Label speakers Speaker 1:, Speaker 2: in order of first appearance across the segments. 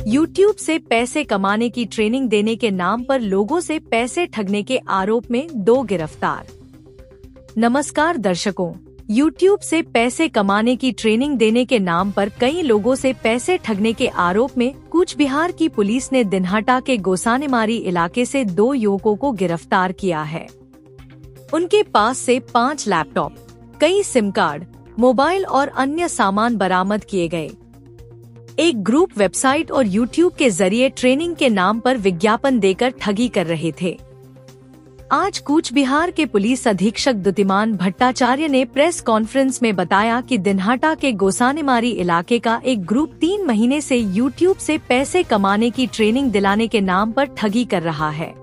Speaker 1: YouTube से पैसे कमाने की ट्रेनिंग देने के नाम पर लोगों से पैसे ठगने के आरोप में 2 गिरफ्तार। नमस्कार दर्शकों, YouTube से पैसे कमाने की ट्रेनिंग देने के नाम पर कई लोगों से पैसे ठगने के आरोप में कूच बिहार की पुलिस ने दिनहाटा के गोसानेमारी इलाके से 2 युवकों को गिरफ्तार किया है। उनके पास से 5 लैपटॉप, कई सिम कार्ड, मोबाइल और अन्य सामान बरामद किए गए। एक ग्रुप वेबसाइट और YouTube के जरिए ट्रेनिंग के नाम पर विज्ञापन देकर ठगी कर रहे थे। आज कूच बिहार के पुलिस अधीक्षक द्युतिमान भट्टाचार्य ने प्रेस कॉन्फ्रेंस में बताया कि दिनहाटा के गोसानेमारी इलाके का एक ग्रुप 3 महीने से YouTube से पैसे कमाने की ट्रेनिंग दिलाने के नाम पर ठगी कर रहा है।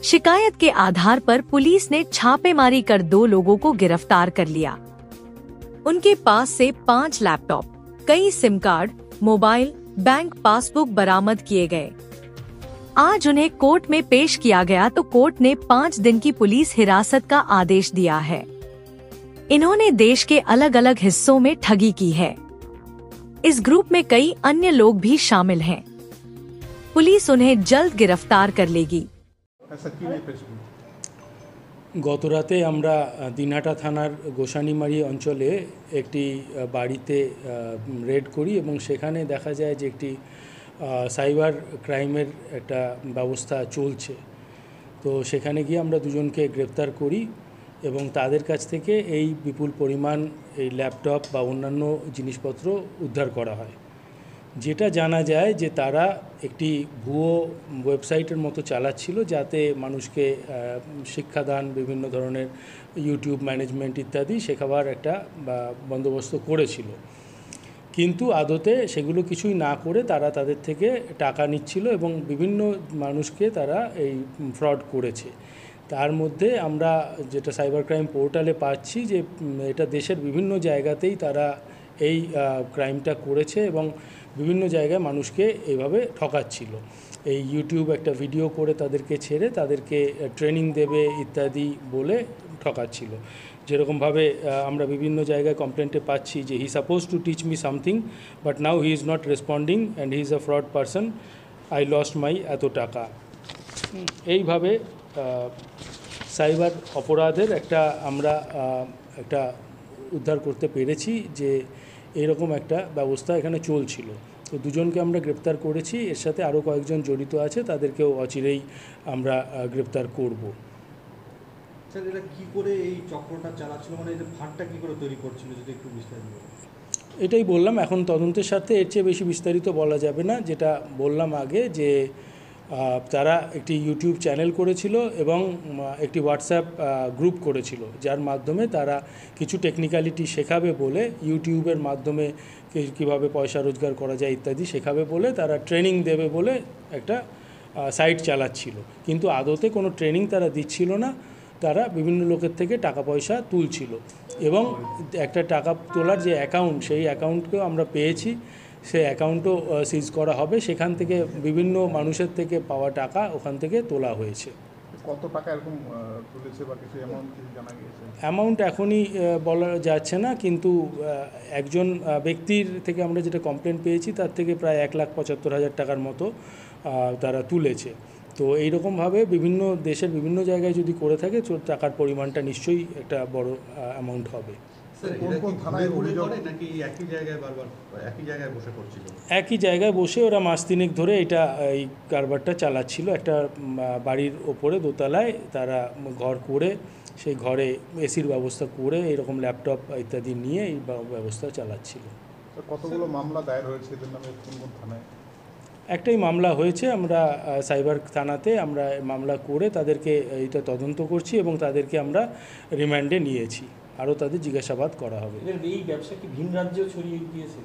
Speaker 1: शिकायत के आधार पर पुलिस ने छापेमारी कर 2 लोगों को गिरफ्तार कर लिया। उनके पास से 5 लैपटॉप, कई SIM card, mobile, bank passbook बरामद किए गए। आज उन्हें कोर्ट में पेश किया गया तो कोर्ट ने 5 दिन की पुलिस हिरासत का आदेश दिया है। इन्होंने देश के अलग अलग हिस्सों में ठगी की है। इस ग्रुप में कई अन्य लोग भी शामिल हैं। पुलिस उन्हें जल्द गिरफ्तार कर लेगी।
Speaker 2: গতরাতে আমরা দিনহাটা থানার গোসানিমারি অঞ্চলে একটি বাড়িতে রেড করি এবং সেখানে দেখা যায় যে একটি সাইবার ক্রাইমের একটা ব্যবস্থা চলছে। তো সেখানে গিয়ে আমরা দুজনকে গ্রেপ্তার করি এবং তাদের কাছ থেকে এই বিপুল পরিমাণ এই ল্যাপটপ বা অন্যান্য জিনিসপত্র উদ্ধার করা হয়। যেটা জানা যায় যে তারা একটি ভুয়ো ওয়েবসাইটের মতো চালাচ্ছিল, যাতে মানুষকে শিক্ষাদান, বিভিন্ন ধরনের ইউটিউব ম্যানেজমেন্ট ইত্যাদি শেখাবার একটা বন্দোবস্ত করেছিল। কিন্তু আদতে সেগুলো কিছুই না করে তারা তাদের থেকে টাকা নিচ্ছিল এবং বিভিন্ন মানুষকে তারা এই ফ্রড করেছে। তার মধ্যে আমরা যেটা সাইবার ক্রাইম পোর্টালে পাচ্ছি যে এটা দেশের বিভিন্ন জায়গাতেই তারা এই ক্রাইমটা করেছে এবং বিভিন্ন জায়গায় মানুষকে এইভাবে ঠকাচ্ছিল। এই ইউটিউব একটা ভিডিও করে তাদেরকে ছেড়ে তাদেরকে ট্রেনিং দেবে ইত্যাদি বলে ঠকাচ্ছিল। যেরকমভাবে আমরা বিভিন্ন জায়গায় কমপ্লেন্টে পাচ্ছি যে হি suppose to teach me something but now he is not responding and he is a fraud person, I lost my এত টাকা। এইভাবে সাইবার অপরাধের আমরা একটা উদ্ধার করতে পেরেছি যে এইরকম একটা ব্যবস্থা এখানে চলছিল। তো দুজনকে আমরা গ্রেপ্তার করেছি, এর সাথে আরও কয়েকজন জড়িত আছে, তাদেরকেও অচিরেই আমরা গ্রেপ্তার করব।
Speaker 3: স্যার, এটা কী করে এই চক্রটা চালাচ্ছিল, মানে এটা ফান্ডটা কী করে তৈরি করছিল, যদি একটু বিস্তারিত?
Speaker 2: এটাই বললাম, এখন তদন্তের সাথে এর চেয়ে বেশি বিস্তারিত বলা যাবে না। যেটা বললাম আগে যে তারা একটি ইউটিউব চ্যানেল করেছিল এবং একটি হোয়াটসঅ্যাপ গ্রুপ করেছিল, যার মাধ্যমে তারা কিছু টেকনিক্যালিটি শেখাবে বলে, ইউটিউবের মাধ্যমে কীভাবে পয়সা রোজগার করা যায় ইত্যাদি শেখাবে বলে, তারা ট্রেনিং দেবে বলে একটা সাইট চালাচ্ছিল। কিন্তু আদতে কোনো ট্রেনিং তারা দিচ্ছিল না, তারা বিভিন্ন লোকের থেকে টাকা পয়সা তুলছিল এবং একটা টাকা তোলার যে অ্যাকাউন্ট, সেই অ্যাকাউন্টকেও আমরা পেয়েছি, সেই অ্যাকাউন্টও সিজ করা হবে। সেখান থেকে বিভিন্ন মানুষের থেকে পাওয়া টাকা ওখান থেকে তোলা হয়েছে।
Speaker 4: কত টাকা এরকম তুলেছে বা কিছু অ্যামাউন্ট জানা গিয়েছে?
Speaker 2: অ্যামাউন্ট এখনই বলা যাচ্ছে না, কিন্তু একজন ব্যক্তির থেকে আমরা যেটা কমপ্লেন পেয়েছি তার থেকে প্রায় 1,75,000 টাকার মতো তারা তুলেছে। তো এইরকমভাবে বিভিন্ন দেশের বিভিন্ন জায়গায় যদি করে থাকে টাকার পরিমাণটা নিশ্চয়ই একটা বড় অ্যামাউন্ট হবে। একই জায়গায় বসে ওরা মাস 3 ধরে এই কারবারটা চালাচ্ছিল। একটা বাড়ির ওপরে দোতলায় তারা ঘর করে, সেই ঘরে এসির ব্যবস্থা করে এরকম ল্যাপটপ ইত্যাদি নিয়ে এই ব্যবস্থা চালাচ্ছিল।
Speaker 4: কতগুলো মামলা দায়ের হয়েছে এদের নামে, কোন কোন থানায়?
Speaker 2: একটাই মামলা হয়েছে, আমরা সাইবার থানাতে আমরা মামলা করে তাদেরকে এইটা তদন্ত করছি এবং তাদেরকে আমরা রিমান্ডে নিয়েছি। আরও তাদের জিজ্ঞাসাবাদ করা হবে।
Speaker 3: এই ব্যবসা কি ভিন রাজ্যেও ছড়িয়ে গিয়েছে?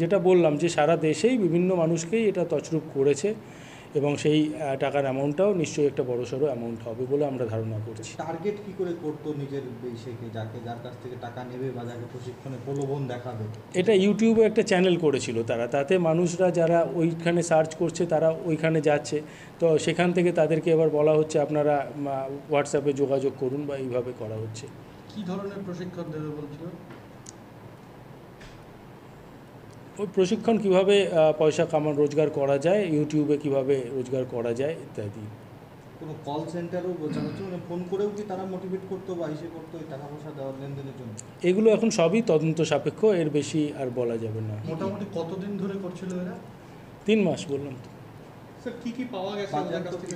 Speaker 2: যেটা বললাম যে সারা দেশেই বিভিন্ন মানুষকেই এটা তছরূপ করেছে এবং সেই টাকার অ্যামাউন্টটাও নিশ্চয়ই একটা বড়সড় অ্যামাউন্ট হবে বলে আমরা ধারণা করছি।
Speaker 3: টার্গেট কি করে করতো নিজের বেশিকে, যার কাছ থেকে টাকা নেবে বা যাকে প্রশিক্ষণে প্রলোভন দেখাবে?
Speaker 2: এটা ইউটিউবে একটা চ্যানেল করেছিল তারা, তাতে মানুষরা যারা ওইখানে সার্চ করছে তারা ওইখানে যাচ্ছে, তো সেখান থেকে তাদেরকে এবার বলা হচ্ছে আপনারা হোয়াটসঅ্যাপে যোগাযোগ করুন বা এইভাবে করা হচ্ছে।
Speaker 3: কী ধরনের প্রশিক্ষণ দেবে বলছিল?
Speaker 2: ওই প্রশিক্ষণ কীভাবে পয়সা রোজগার করা যায়, ইউটিউবে কিভাবে রোজগার করা যায় ইত্যাদি।
Speaker 3: কোনো কল সেন্টারও চালাচ্ছিল, মানে ফোন করেও কি তারা মোটিভেট করতো বা ইসে করতো ওই টাকা পয়সা দেওয়ার লেনদেনের জন্য?
Speaker 2: এগুলো এখন সবই তদন্ত সাপেক্ষ, এর বেশি আর বলা যাবে না।
Speaker 5: মোটামুটি কতদিন ধরে করছিল এরা?
Speaker 2: 3 মাস বললাম তো।
Speaker 5: স্যার কি কি পাওয়া গেছে ওদের কাছ থেকে?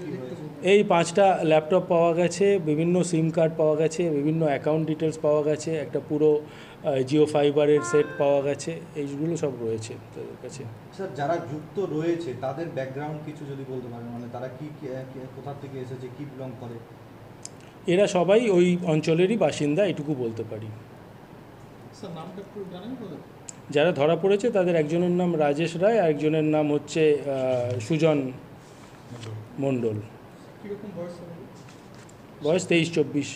Speaker 2: এই 5টা ল্যাপটপ পাওয়া গেছে, বিভিন্ন সিম কার্ড পাওয়া গেছে, বিভিন্ন অ্যাকাউন্ট ডিটেলস পাওয়া গেছে, একটা পুরো জিও ফাইবারের সেট পাওয়া গেছে, এইগুলো সব রয়েছে তাদের কাছে।
Speaker 3: স্যার যারা যুক্ত রয়েছে তাদের ব্যাকগ্রাউন্ড কিছু যদি বলতে পারেন, মানে তারা কোথা থেকে এসেছে, কি বিলং করে?
Speaker 2: এরা সবাই ওই অঞ্চলেরই বাসিন্দা, এটুকু বলতে পারি।
Speaker 5: স্যার নামটা একটু জানেন তো?
Speaker 2: যারা ধরা পড়েছে তাদের একজনের নাম রাজেশ রায়, আর একজনের নাম হচ্ছে সুজন মণ্ডল।
Speaker 5: কীরকম বয়স?
Speaker 2: বয়স 23-24।